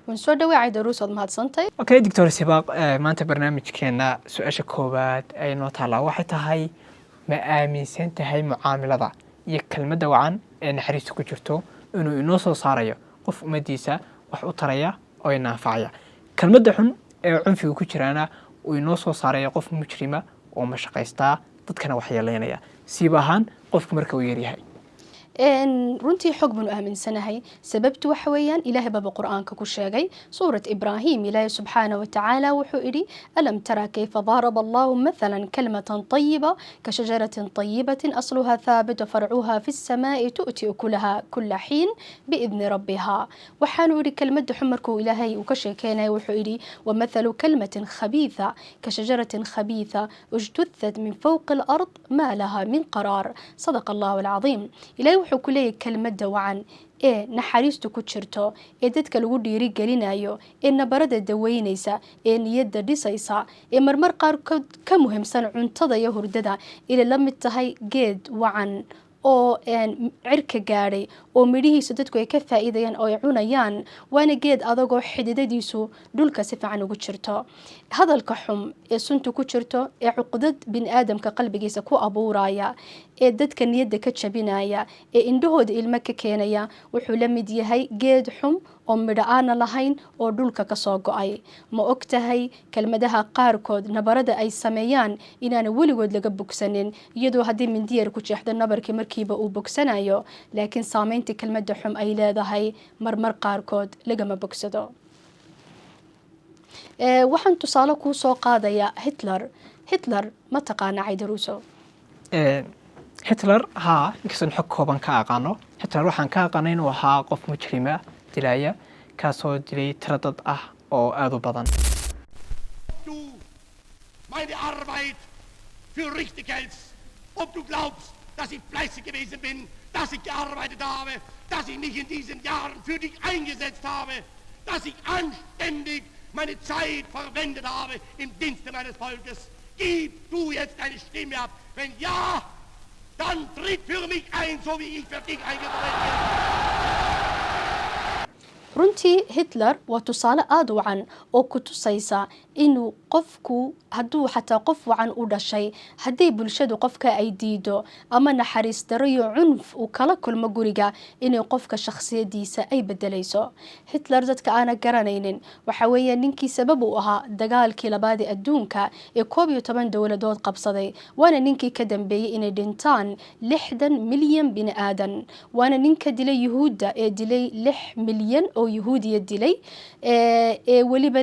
ونسو دواعي دروس ومهدسنتي اوكي دكتور سباق maanta barnaamijkeena su'aasha koowaad ay noo taala waxay tahay ma aaminsan tahay mucaamilada iyo kelmadda wacan ee naxariista ku jirto inuu inoo soo saarayo qof umadiisa wax u taraya oo inaanfacaya kelmadda xun ee cunfiga ku jiraana uu inoo soo saarayo qof mujrima oo mashaqaysta dadkana wax yeeleynaya siib ahaan qofku marka uu yaryahay runtii xog banu aaminsanahay sababtu waxa weeyaan ilaahay baba quraanka ku sheegay suurat ibraahim ilaahay subxaanahu wa tacaala wuxuu idhi alam tara kayfa daraba allahu mathalan kalmatan tayiba ka shajaratin tayibatin asluha thaabit wa farcuha fi السماء tu'ti ukulaha kulla xiin biidni rabbiha waxaanu idhi kelmadda xun markuu ilaahay uu ka sheekeynaya wuxuu idhi wamathalu kalmatin khabiitha ka shajaratin khabiitha ujtuthat min fawqi alard ma laha min qaraar sadaqa allahu alcadiim ilaahay wuxuu ku leeyahay kelmadda wacan ee naxariistu ku jirto ee dadka lagu dhiirigelinayo ee nabarada daweynaysa ee niyadda dhisaysa ee marmar qaarkood ka muhiimsan cuntada iyo hurdada inay la mid tahay geed wacan oo cirka gaadhay oo midhihiisu dadku ay ka faa'iidayaan oo ay cunayaan waana geed adagoo xididadiisu dhulka si fiican ugu jirto hadalka xum ee sunta ku jirto ee cuqdad bini'aadamka qalbigiisa ku abuuraya ee dadka niyadda ka jabinaya ee indhahooda ilmo ka keenaya wuxuu la mid yahay geed xum oo midho aana lahayn oo dhulka ka soo go'ay ma og tahay kelmadaha qaarkood nabarada ay sameeyaan inaana weligood laga bogsanin iyadoo haddii mindiyar ku jeexdo nabarkii markiiba uu bogsanayo laakiin saamaynta kelmadda xum ay leedahay marmar qaarkood lagama bogsado waxaan tusaale kuu soo qaadayaa hitler ma taqaana caydaruuso hitler haa inkastoon xog kooban ka aqaano hitler waxaan ka aqaanay inuu ahaa qof mujrima dilaya kaasoo dilay tiro dad ah oo aad u badan du meine Arbeit für richtig hältst, ob du glaubst, dass ich fleißig gewesen bin, dass ich gearbeitet habe, dass ich mich in diesen Jahren für dich eingesetzt habe, dass ich anständig meine Zeit verwendet habe im Dienste meines Volkes. Gib du jetzt deine Stimme ab. Wenn ja, dann tritt für mich ein, so wie ich für dich eingetreten bin. runtii hitler waa tusaale aada wacan oo ku tusaysa inuu qofku hadduu xataa qof wacan u dhashay haddii bulshadu qofka ay diido ama naxariis daro iyo cunf uu kala kulmo guriga inay qofka shakhsiyadiisa ay bedelayso hitler dadka aana garanaynin waxa weeye ninkii sabab u ahaa dagaalkii labaad ee adduunka ee 11 dowladood qabsaday waana ninkii ka dambeeyay inay dhintaan 60 milyan bini aadan waana ninka dilay yuhuudda ee dilay 6 milyan oo yuhuudiya dilay ee weliba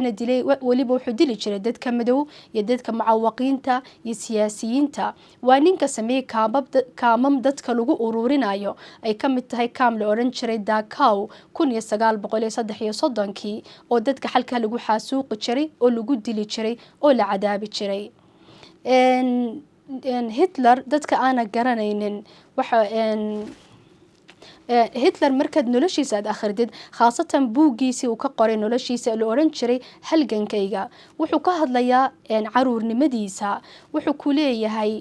wuxuu dili jiray dadka madow iyo dadka mucaawaqiinta iyo siyaasiyiinta waa ninka sameeyay kaamam dadka lagu ururinayo ay ka mid tahay kaam la oran jiray Dachau 1933 oo dadka halka lagu xasuuqi jiray oo lagu dili jiray oo la cadaabi jiray Hitler dadka aana garanaynin waxa hitler markaad noloshiisa aad akhridid khaasatan buuggiisii uu ka qoray noloshiisa la oran jiray halgankayga wuxuu ka hadlayaa caruurnimadiisa wuxuu ku leeyahay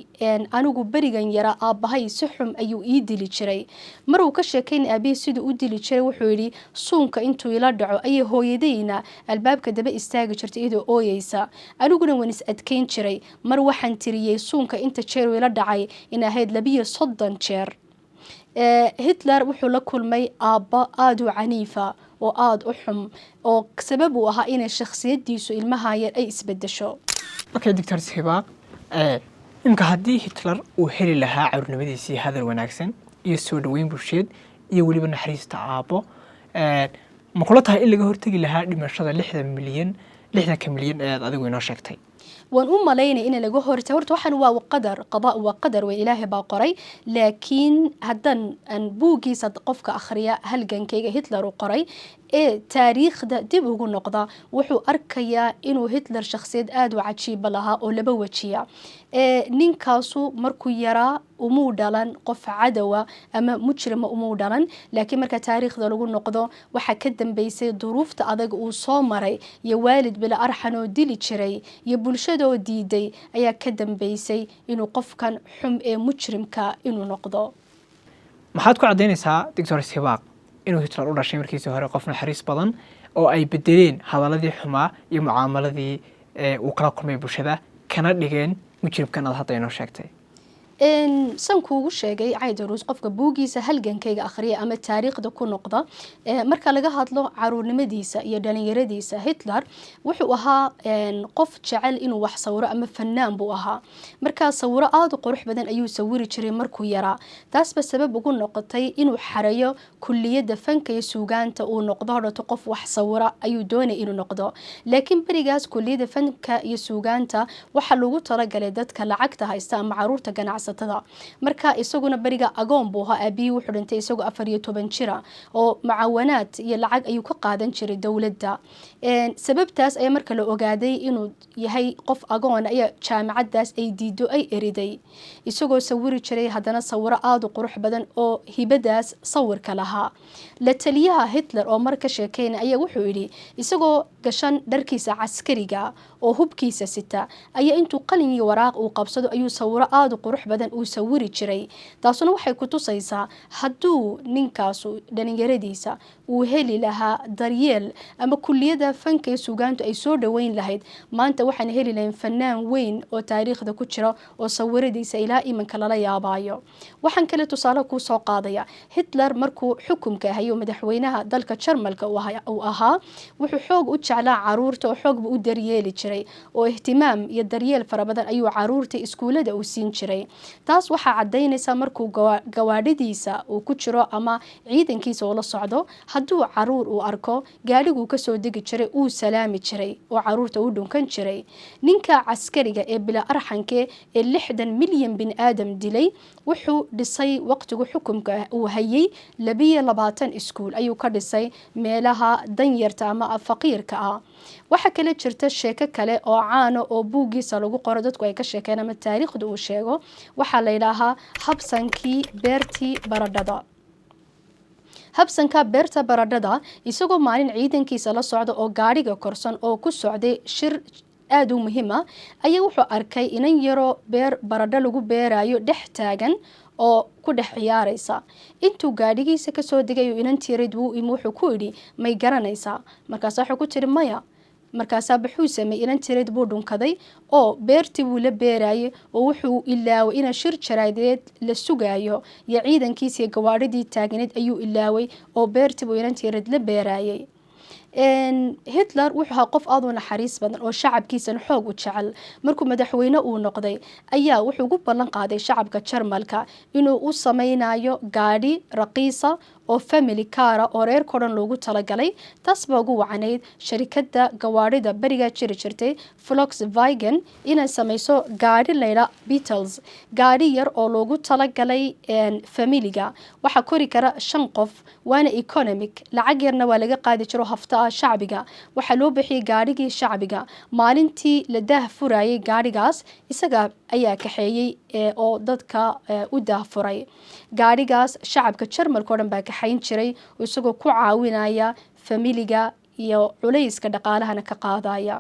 anigu berigan yara aabbahay si xum ayuu ii dili jiray mar uu ka sheekaynay aabihii siduu u dili jiray wuxuu yidhi suunka intuu ila dhaco ayay hooyadayna albaabka daba istaagi jirtay iyadoo ooyeysa aniguna waan is adkayn jiray mar waxaan tiriyey suunka inta jeer uu ila dhacay in ahayd 32 jeer hitler wuxuu la kulmay aabba aad u caniifa oo aad u xum oo sabab u ahaa inay shakhsiyadiisu ilmaha yar ay isbedesho okay dr Sibaq imka haddii hitler uu heli lahaa caruurnimadiisii hadal wanaagsan iyo soo dhaweyn bulsheed iyo weliba naxariista aabbo ma kula tahay in laga hortagi lahaa dhimashada 60 milyan ee adigu inoo sheegtay waan u malaynay in laga hortay horta waxaan waa qada wa qadar way ilaahay baa qoray laakiin hadan aan buugiisa qofka akhriya halgankayga hitler uu qoray ee taariikhda dib ugu noqda wuxuu arkayaa inuu hitler shakhsiyad aad u cajiib lahaa oo laba wajiya ninkaasu markuu yaraa umuu dhalan qof cadawa ama mujrima umuu dhalan laakiin marka taariikhda lagu noqdo waxa ka dambeysay duruufta adag uu soo maray iyo waalid bila arxan oo dili jiray iyo bulshada oo diiday ayaa ka dambeysay inuu qofkan xum ee mujrimka inuu noqdo maxaad ku cadeynaysaa dr Sibaq inuu hitler u dhashay markiisii hore qof naxariis badan oo ay bedeleen hadaladii xumaa iyo mucaamaladii uu kala kulmay bulshada kana dhigeen mujribkan aad hadda inoo sheegtay san kuugu sheegay Caydaruus qofka buugiisa halgankayga akhriya ama taariikhda ku noqda marka laga hadlo caruurnimadiisa iyo dhalinyaradiisa Hitler wuxuu ahaa qof jecel inuu wax sawiro ama fanaan buu ahaa marka sawiro aad u qurux badan ayuu sawiri jiray markuu yaraa taasba sabab ugu noqotay inuu xarayo kulliyadda fanka iyo suugaanta uu noqdo horto qof wax sawira ayuu doonay inuu noqdo laakiin barigaas kulliyadda fanka iyo suugaanta waxa lagu talagalay dadka lacagta haysta ama caruurta ganacsiga marka isaguna bariga agoon buu ahaa aabii wuxuu dhintay isagoo 14 jira oo macaawanaad iyo lacag ayuu ka qaadan jiray dawladda sababtaas ayaa marka la ogaaday inuu yahay qof agoon ayaa jaamacadaas ay diido ay eriday isagoo sawiri jiray haddana sawiro aad u qurux badan oo hibadaas sawirka lahaa la taliyaha Hitler oo marka sheekeynay ayaa wuxuu yiri isagoo gashan dharkiisa caskariga oo hubkiisa sita ayaa intuu qalin iyo waraaq uu qabsado ayuu sawiro aad u qurux badan uu sawiri jiray taasuna waxay ku tusaysaa hadduu ninkaasu dhalinyaradiisa uu heli lahaa daryeel ama kulliyada fanka iyo suugaantu ay soo dhaweyn lahayd maanta waxaan heli lahayn fanaan weyn oo taariikhda ku jira oo sawiradiisa ilaa imanka lala yaabayo waxaan kale tusaale ku soo qaadaya Hitler markuu xukunka hayo madaxweynaha dalka Jarmalka uu ahaa wuxuu xoog u jeclaa caruurta oo xoog u daryeeli jiray oo ihtimaam iyo daryeel fara badan ayuu caruurta iskuulada u siin jiray taas waxa cadeynaysa markuu gawaadhidiisa uu ku jiro ama ciidankiisa oo la socdo hadduu caruur uu arko gaadhigu ka soo degi jiray uu salaami jiray oo caruurta u dhunkan jiray ninka caskariga ee bila arxanke ee 60 milyan bin aadam dilay wuxuu dhisay waqtigu xukunka uu hayay 22 iskuul ayuu ka dhisay meelaha danyarta ama faqiirka ah waxa kale jirta sheeko kale oo caano oo buugiisa lagu qoro dadku ay ka sheekeen ama taariikhdu uu sheego waxa la ilaaha habsankii beertii baradhada habsanka beerta baradhada isagoo maalin ciidankiisa la socdo oo gaariga korsan oo ku socday shir aad u muhiim ah ayaa wuxuu arkay inan yaro beer baradho lagu beerayo dhex taagan oo ku dhex ciyaaraysa intuu gaadhigiisa ka soo degay inantii reed wuxuu ku yiri may garanaysaa markaas wuxuu ku tiri maya markaas baxuu sameeyay inantii reed buu dhunkaday oo beertii uu la beerayay oo wuxuu ilaaway in shir jaraadeed la sugayo iyo ciidankiisa gawaadhidii taagneed ayuu ilaaway oo beertii uu inantii reed la beerayay Hitler wuxuu ahaa qof aad u naxariis badan oo shacabkiisa xoog u jecel markuu madaxweyne uu noqday ayaa wuxuu ugu ballan qaaday shacabka Jarmalka inuu u sameynayo gaadhi raqiisa oo family car oo reer koran loogu talagalay taas baa ugu wacnayd shirkadda gawaarida bariga jiri jirtay Volkswagen inay sameyso gaadhi layla Beatles gaadhi yar oo loogu talagalay familiga waxa kori kara 5 qof waana economic lacag yarna waa laga qaadi jiro hafta shacbiga waxa loo bixiyay gaadhigii shacbiga maalintii la daahfurayay gaadhigaas isaga ayaa kaxeeyay oo dadka u daahfuray gaadhigaas shacabka Jarmalka oo dhan baa kaxayn jiray isagoo ku caawinaya familiga iyo culayska dhaqaalahana ka qaadaya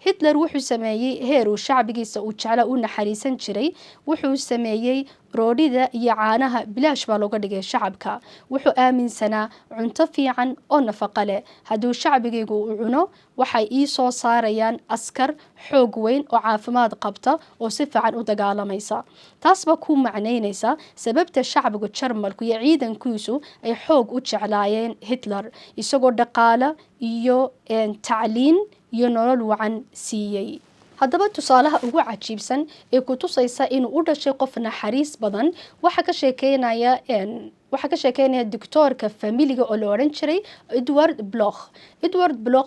Hitler wuxuu sameeyay heer uu shacbigiisa u jecel u naxariisan jiray wuxuu sameeyay roodhida iyo caanaha bilaash baa looga dhigay shacabka wuxuu aaminsanaa cunto fiican oo nafaqo leh hadduu shacbigiigu u cuno waxay ii soo saarayaan askar xoog weyn oo caafimaad qabta oo si fiican u dagaalamaysa taasba ku macnaynaysa sababta shacbiga Jarmalku iyo ciidankiisu ay xoog u jeclaayeen Hitler isagoo dhaqaale iyo tacliin iyo nolol wacan siiyay haddaba tusaalaha ugu cajiibsan ee ku tusaysa inuu u dhashay qof naxariis badan waxa ka sheekeynaya doctorka familiga oo la oran jiray Edward Bloch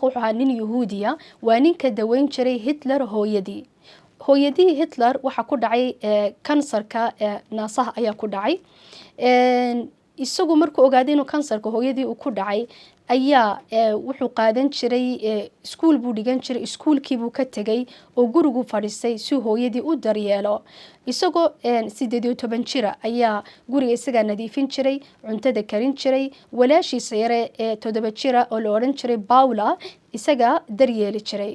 wuxuu ahaa nin Yahuudiya waa ninka daweyn jiray Hitler hooyadii Hitler waxa ku dhacay kansarka naasaha ayaa ku dhacay isagu markuu ogaaday inuu kansarka hooyadii uu ku dhacay ayaa wuxuu qaadan jiray iskuul buu dhigan jiray iskuulkii buu ka tagay oo gurigu fadhiistay si hooyadii u daryeelo isagoo 18 jira ayaa guriga isaga nadiifin jiray cuntada karin jiray walaashiisa yare 7 jira oo la oran jiray Paula isaga daryeeli jiray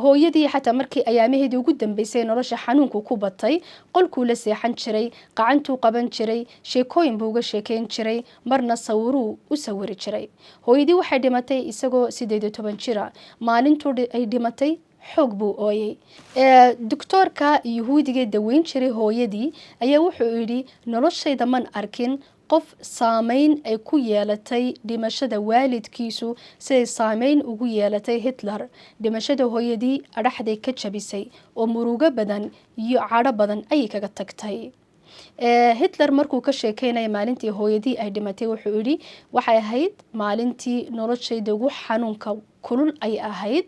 hooyadii xataa markii ayaamaheedii ugu dambeysay nolosha xanuunku ku batay qolkuu la seexan jiray, qacantuu qaban jiray, sheekooyin buu uga sheekeyn jiray, marna sawiruu u sawiri jiray. hooyadii waxay dhimatay isagoo 18 jira. maalintuu ay dhimatay xoog buu ooyay. Doktoorka Yuhuudiga daweyn jiray hooyadii ayaa wuxuu yidhi noloshayda man arkin qof saameyn ay ku yeelatay dhimashada waalidkiisu siday saameyn ugu yeelatay Hitler. dhimashada hooyadii adhaxday ka jabisay oo murugo badan iyo cadho badan ayay kaga tagtay. Hitler markuu ka sheekeynaya maalintii hooyadii ay dhimatay wuxuu yidhi waxay ahayd maalintii noloshayda ugu xanuunka kulul ay ahayd,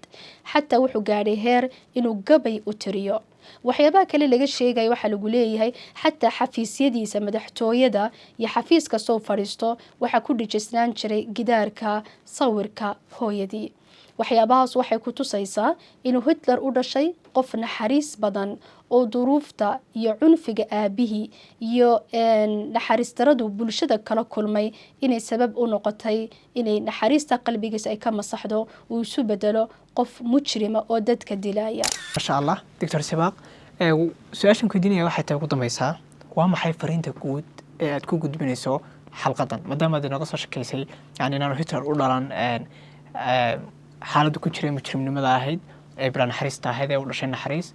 xataa wuxuu gaadhay heer inuu gabay u tiriyo. waxyaabaha kale laga sheegaya waxaa lagu leeyahay xataa xafiisyadiisa madaxtooyada iyo xafiis kastoo fadhiisto waxaa ku dhijisnaan jiray gidaarka sawirka hooyadii. waxyaabahaas waxay ku tusaysaa inuu Hitler u dhashay qof naxariis badan oo duruufta iyo cunfiga aabihii iyo naxariis daradu bulshada kala kulmay inay sabab u noqotay inay naxariista qalbigiisa ay ka masaxdo uu isu bedelo qof mujrima oo dadka dilaya. masha Allah Dr. Sibaaq su-aashan ku diinaya waxay tahay ugu dambaysaa waa maxay fariinta guud ee aad ku gudbinayso xalqadan maadaama aad inaga soo shakeysay yani inaanu Hitler u dhalan xaaladdu ku jiray mujrimnimada ahayd ee bila naxariista ahayd ee u dhashay naxariis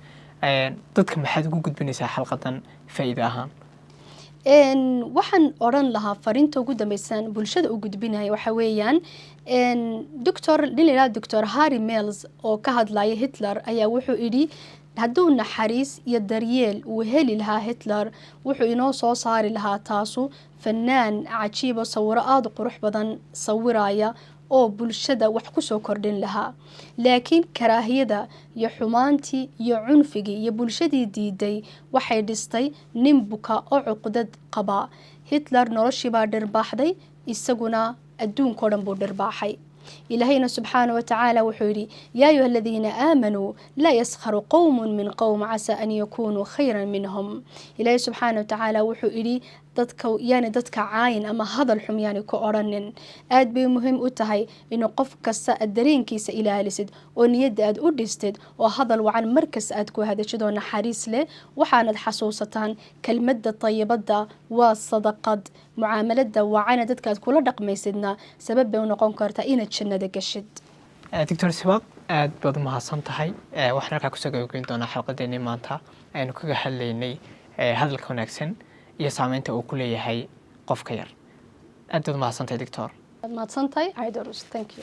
dadka maxaad ugu gudbinaysaa xalqadan faa'iido ahaan? waxaan oran lahaa fariinta ugu dambaysan bulshada u gudbinaya waxa weeyaan Dr. Harry Mills oo ka hadlaya Hitler ayaa wuxuu yidhi hadduu naxariis iyo daryeel uu heli lahaa Hitler wuxuu inoo soo saari lahaa taasu fanaan cajiib oo sawiro aad u qurux badan sawiraya oo bulshada wax ku soo kordhin lahaa. laakiin karaahiyada iyo xumaantii iyo cunfigii iyo bulshadii diiday waxay dhistay nin buka oo cuqdad qaba. Hitler noloshii baa dhirbaaxday, isaguna adduunkoo dhan buu dhirbaaxay. إلهينا سبحانه وتعالى وحوري يا أيها الذين آمنوا لا يسخر قوم من قوم عسى أن يكونوا خيرا منهم. إلهي سبحانه وتعالى وحوري dadka caayin ama hadal xum yani ku oranin. aad bay muhiim u tahay inuu qof kasta dareenkiisa ilaalisid oo niyadda aad u dhistid oo hadal wacan markas aad ku hadashid oo naxariis leh. waxaanad xasuusataan kelmadda tayyibada waa sadaqad, mucaamalada wacana dadka aad kula dhaqmaysidna sabab bay u noqon kartaa inaad jannada gashid. Dr. Sibaaq aad baad mahadsan tahay. waxaan halkaa kusoo gabagayn doonaa xalqadeennii maanta aynu kaga hadlaynay hadalka wanaagsan iyo saameynta uu ku leeyahay qofka yar. aad baad mahadsantahay Dr. mahadsantahay Aidarus. Thank you.